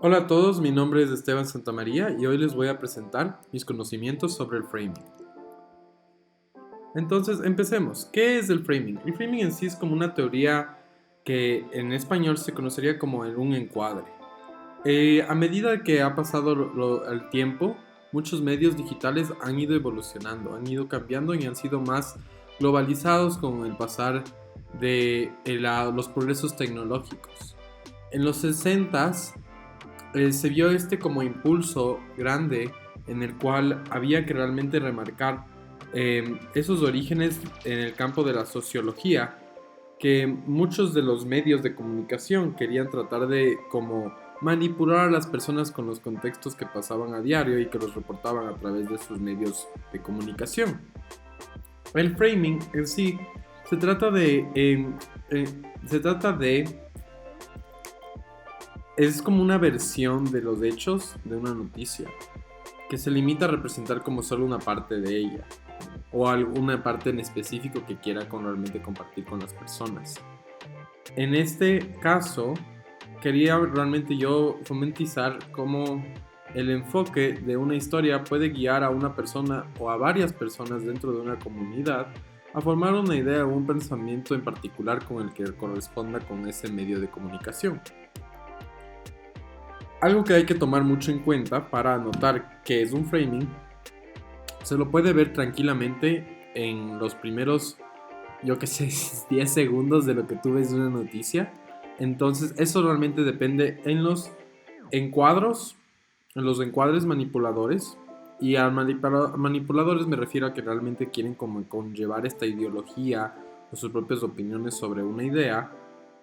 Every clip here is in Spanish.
Hola a todos, mi nombre es Esteban Santamaría y hoy les voy a presentar mis conocimientos sobre el framing. Entonces, empecemos. ¿Qué es el framing? El framing en sí es como una teoría que en español se conocería como un encuadre. A medida que ha pasado el tiempo, muchos medios digitales han ido evolucionando, han ido cambiando y han sido más globalizados con el pasar de los progresos tecnológicos. En los 60 se vio este como impulso grande en el cual había que realmente remarcar esos orígenes en el campo de la sociología que muchos de los medios de comunicación querían tratar de como manipular a las personas con los contextos que pasaban a diario y que los reportaban a través de sus medios de comunicación. El framing en sí se trata de eh, se trata de es como una versión de los hechos de una noticia que se limita a representar como solo una parte de ella o alguna parte en específico que quiera realmente compartir con las personas. En este caso, quería realmente yo fomentizar cómo el enfoque de una historia puede guiar a una persona o a varias personas dentro de una comunidad a formar una idea o un pensamiento en particular con el que corresponda con ese medio de comunicación. Algo que hay que tomar mucho en cuenta para notar qué es un framing, se lo puede ver tranquilamente en los primeros, yo que sé, 10 segundos de lo que tú ves de una noticia. Entonces, eso realmente depende en los encuadros, en los encuadres manipuladores. Y a manipuladores me refiero a que realmente quieren como conllevar esta ideología o sus propias opiniones sobre una idea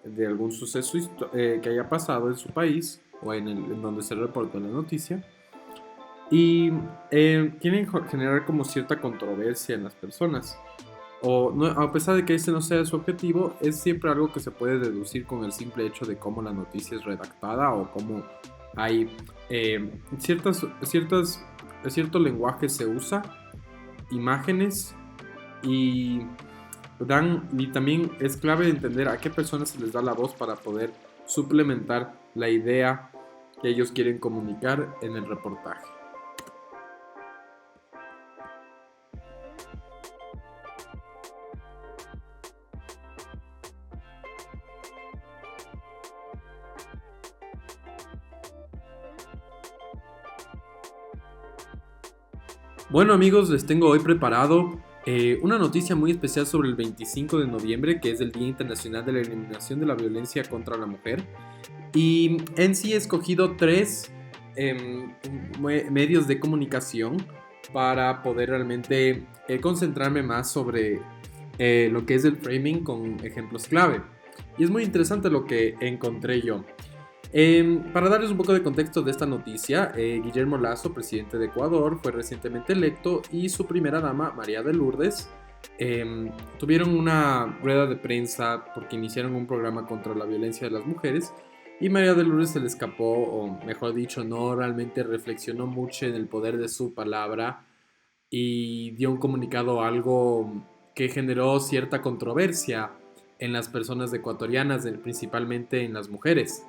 de algún suceso que haya pasado en su país o en donde se reportó la noticia. Y quieren generar como cierta controversia en las personas. O no, a pesar de que ese no sea su objetivo, es siempre algo que se puede deducir con el simple hecho de cómo la noticia es redactada o cómo hay cierto lenguaje se usa, imágenes y y también es clave entender a qué personas se les da la voz para poder suplementar la idea que ellos quieren comunicar en el reportaje. Bueno amigos, les tengo hoy preparado una noticia muy especial sobre el 25 de noviembre, que es el Día Internacional de la Eliminación de la Violencia contra la Mujer. Y en sí he escogido tres medios de comunicación para poder realmente concentrarme más sobre lo que es el framing con ejemplos clave. Y es muy interesante lo que encontré yo. Para darles un poco de contexto de esta noticia, Guillermo Lasso, presidente de Ecuador, fue recientemente electo y su primera dama, María de Lourdes, tuvieron una rueda de prensa porque iniciaron un programa contra la violencia de las mujeres y María de Lourdes se le escapó, o mejor dicho, no realmente reflexionó mucho en el poder de su palabra y dio un comunicado algo que generó cierta controversia en las personas ecuatorianas, principalmente en las mujeres.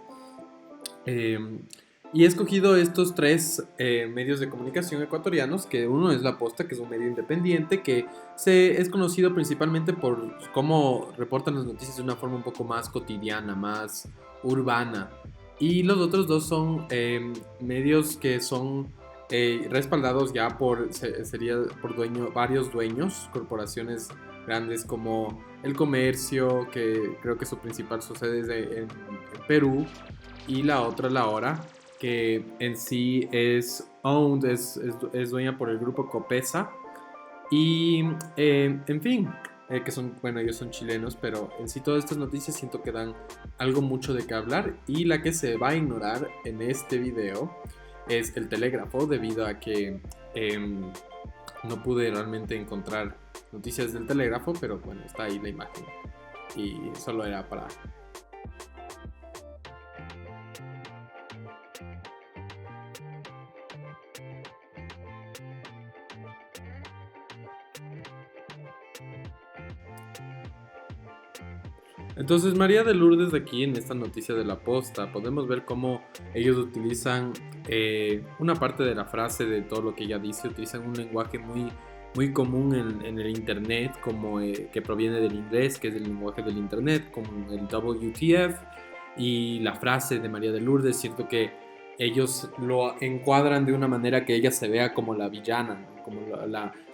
Eh, y he escogido estos tres medios de comunicación ecuatorianos, que uno es La Posta, que es un medio independiente, que es conocido principalmente por cómo reportan las noticias de una forma un poco más cotidiana, más urbana. Y los otros dos son medios que son respaldados ya sería por varios dueños, corporaciones grandes como El Comercio, que creo que su principal sede es en Perú, y la otra La Hora, que en sí es owned, es dueña por el grupo Copesa. Y en fin, que son, bueno, ellos son chilenos, pero en sí todas estas noticias siento que dan algo mucho de qué hablar. Y la que se va a ignorar en este video es el telégrafo, debido a que no pude realmente encontrar noticias del telégrafo, pero bueno, está ahí la imagen. Y solo era para... Entonces, María de Lourdes, aquí en esta noticia de la posta, podemos ver cómo ellos utilizan una parte de la frase de todo lo que ella dice, utilizan un lenguaje muy común en el internet, como que proviene del inglés, que es el lenguaje del internet, como el WTF, y la frase de María de Lourdes, cierto que ellos lo encuadran de una manera que ella se vea como la villana, ¿no? Como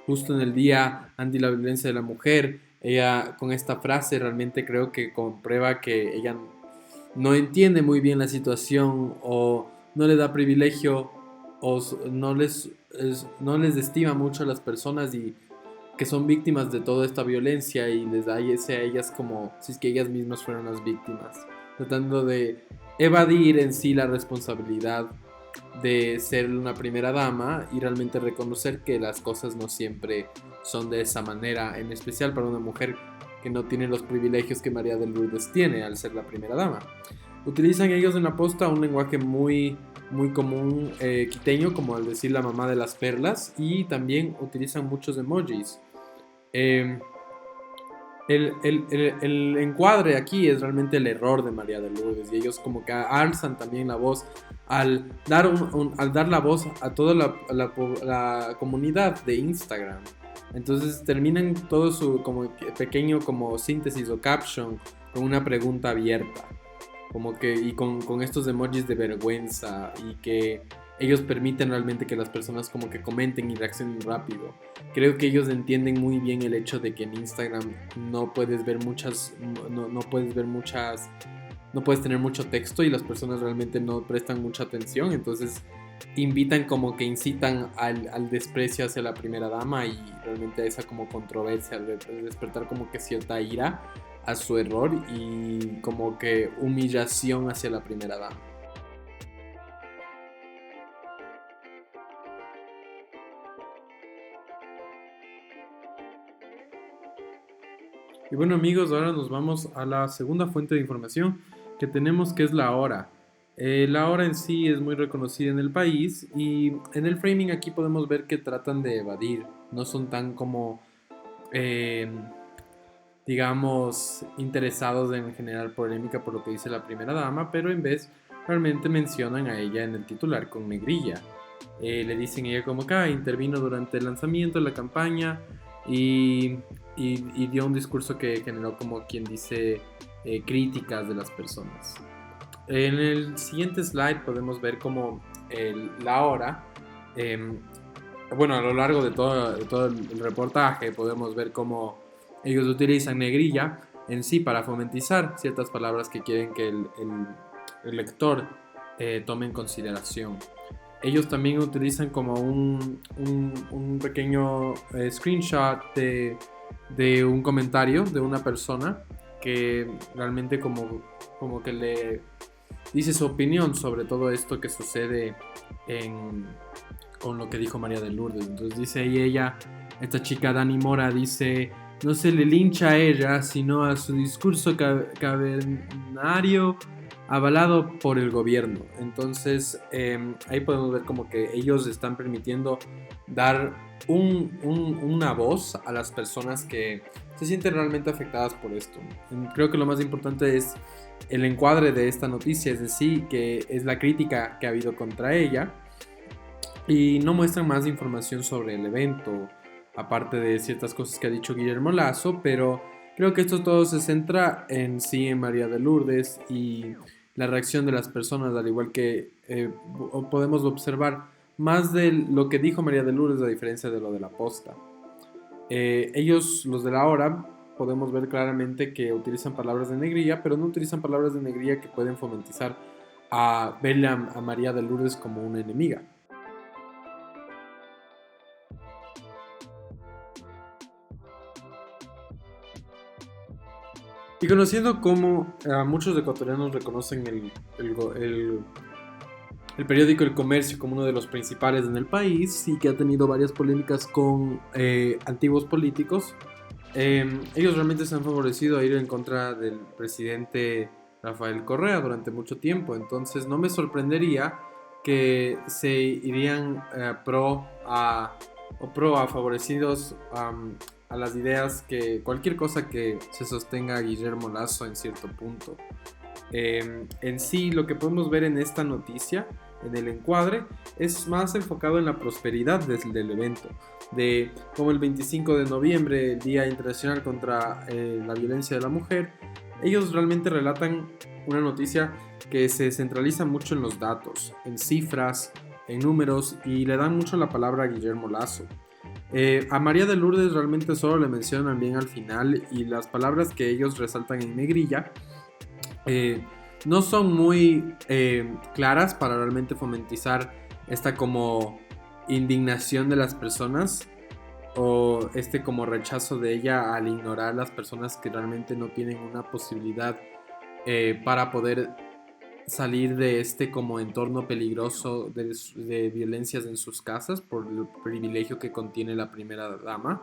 justo en el día anti la violencia de la mujer. Ella con esta frase realmente creo que comprueba que ella no entiende muy bien la situación o no le da privilegio o no les estima mucho a las personas y que son víctimas de toda esta violencia y les da ese a ellas como si es que ellas mismas fueran las víctimas, tratando de evadir en sí la responsabilidad de ser una primera dama y realmente reconocer que las cosas no siempre son de esa manera, en especial para una mujer que no tiene los privilegios que María de Lourdes tiene al ser la primera dama. Utilizan ellos en la posta un lenguaje muy común quiteño, como al decir la mamá de las perlas, y también utilizan muchos emojis. Eh, el encuadre aquí es realmente el error de María de Lourdes y ellos como que alzan también la voz al dar la voz a toda la comunidad de Instagram. Entonces terminan todo su como pequeño como síntesis o caption con una pregunta abierta, como que y con estos emojis de vergüenza y que ellos permiten realmente que las personas como que comenten y reaccionen rápido. Creo que ellos entienden muy bien el hecho de que en Instagram no puedes ver no puedes tener mucho texto y las personas realmente no prestan mucha atención, entonces invitan como que incitan al desprecio hacia la primera dama y realmente a esa como controversia, al despertar como que cierta ira a su error y como que humillación hacia la primera dama. Y bueno amigos, ahora nos vamos a la segunda fuente de información que tenemos, que es la hora. La hora en sí es muy reconocida en el país y en el framing aquí podemos ver que tratan de evadir, no son tan como, eh, digamos, interesados en generar polémica por lo que dice la primera dama, pero en vez realmente mencionan a ella en el titular con negrilla. Le dicen ella como que intervino durante el lanzamiento de la campaña y, y dio un discurso que generó como quien dice críticas de las personas. En el siguiente slide podemos ver como la hora, eh, bueno, a lo largo de todo el reportaje podemos ver cómo ellos utilizan negrilla en sí para fomentizar ciertas palabras que quieren que el lector tome en consideración. Ellos también utilizan como un pequeño screenshot de un comentario de una persona que realmente como que le dice su opinión sobre todo esto que sucede con lo que dijo María de Lourdes. Entonces dice ahí ella, esta chica Dani Mora dice, no se le lincha a ella, sino a su discurso cavernario avalado por el gobierno. Entonces ahí podemos ver como que ellos están permitiendo dar una voz a las personas que se sienten realmente afectadas por esto. Creo que lo más importante es el encuadre de esta noticia, es decir, que es la crítica que ha habido contra ella y no muestran más información sobre el evento, aparte de ciertas cosas que ha dicho Guillermo Lazo, pero creo que esto todo se centra en sí en María de Lourdes y la reacción de las personas, al igual que podemos observar más de lo que dijo María de Lourdes a diferencia de lo de la posta. Ellos, los de la hora, podemos ver claramente que utilizan palabras de negrilla, pero no utilizan palabras de negrilla que pueden fomentizar a verle a María de Lourdes como una enemiga. Y conociendo cómo muchos ecuatorianos reconocen el periódico El Comercio como uno de los principales en el país y que ha tenido varias polémicas con antiguos políticos, ellos realmente se han favorecido a ir en contra del presidente Rafael Correa durante mucho tiempo. Entonces no me sorprendería que se irían pro a favorecidos a las ideas que cualquier cosa que se sostenga Guillermo Lasso en cierto punto. En sí, lo que podemos ver en esta noticia, en el encuadre, es más enfocado en la prosperidad del evento, de como el 25 de noviembre, el Día Internacional contra la Violencia de la Mujer. Ellos realmente relatan una noticia que se centraliza mucho en los datos, en cifras, en números, y le dan mucho la palabra a Guillermo Lasso. A María de Lourdes realmente solo le mencionan bien al final, y las palabras que ellos resaltan en negrilla no son muy claras para realmente fomentizar esta como indignación de las personas, o este como rechazo de ella al ignorar las personas que realmente no tienen una posibilidad para poder salir de este como entorno peligroso de violencias en sus casas por el privilegio que contiene la primera dama.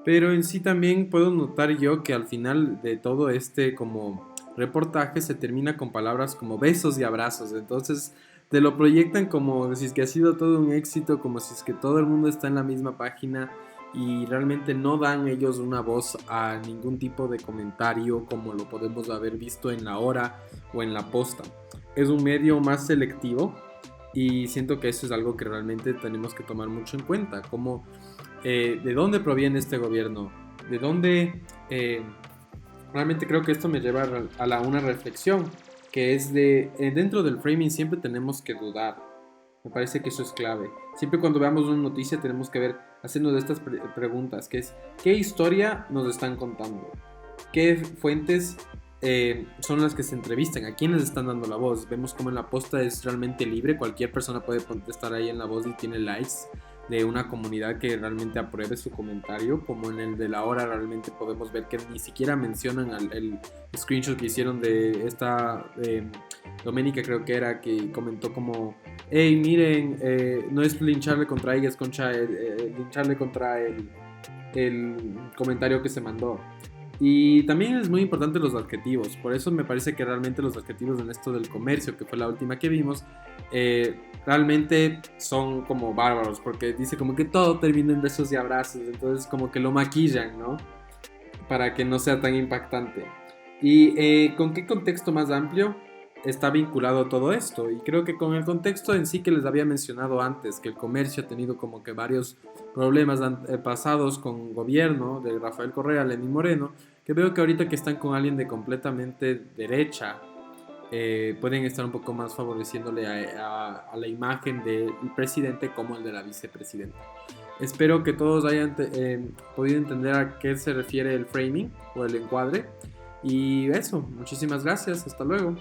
Pero en sí también puedo notar yo que al final de todo este como reportaje se termina con palabras como besos y abrazos. Entonces te lo proyectan como si es que ha sido todo un éxito, como si es que todo el mundo está en la misma página, y realmente no dan ellos una voz a ningún tipo de comentario como lo podemos haber visto en La Hora o en La Posta. Es un medio más selectivo, y siento que eso es algo que realmente tenemos que tomar mucho en cuenta, como de dónde proviene este gobierno, de dónde realmente creo que esto me lleva a una reflexión, que es dentro del framing siempre tenemos que dudar. Me parece que eso es clave. Siempre cuando veamos una noticia tenemos que hacernos estas preguntas, que es, ¿qué historia nos están contando? ¿Qué fuentes son las que se entrevistan? ¿A quién les están dando la voz? Vemos como en La Posta es realmente libre, cualquier persona puede contestar ahí en La Voz y tiene likes de una comunidad que realmente apruebe su comentario, como en el de La Hora realmente podemos ver que ni siquiera mencionan el screenshot que hicieron de esta Doménica, creo que era, que comentó como, hey, miren, no es lincharle contra ella, es lincharle contra el comentario que se mandó. Y también es muy importante los adjetivos, por eso me parece que realmente los adjetivos en esto del comercio, que fue la última que vimos, realmente son como bárbaros, porque dice como que todo termina en besos y abrazos, entonces como que lo maquillan, ¿no? Para que no sea tan impactante. ¿Y con qué contexto más amplio está vinculado todo esto? Y creo que con el contexto en sí que les había mencionado antes, que el comercio ha tenido como que varios problemas pasados con gobierno de Rafael Correa, Lenín Moreno, que veo que ahorita que están con alguien de completamente derecha, pueden estar un poco más favoreciéndole a la imagen del presidente como el de la vicepresidenta. Espero que todos hayan podido entender a qué se refiere el framing o el encuadre. Y eso, muchísimas gracias, hasta luego.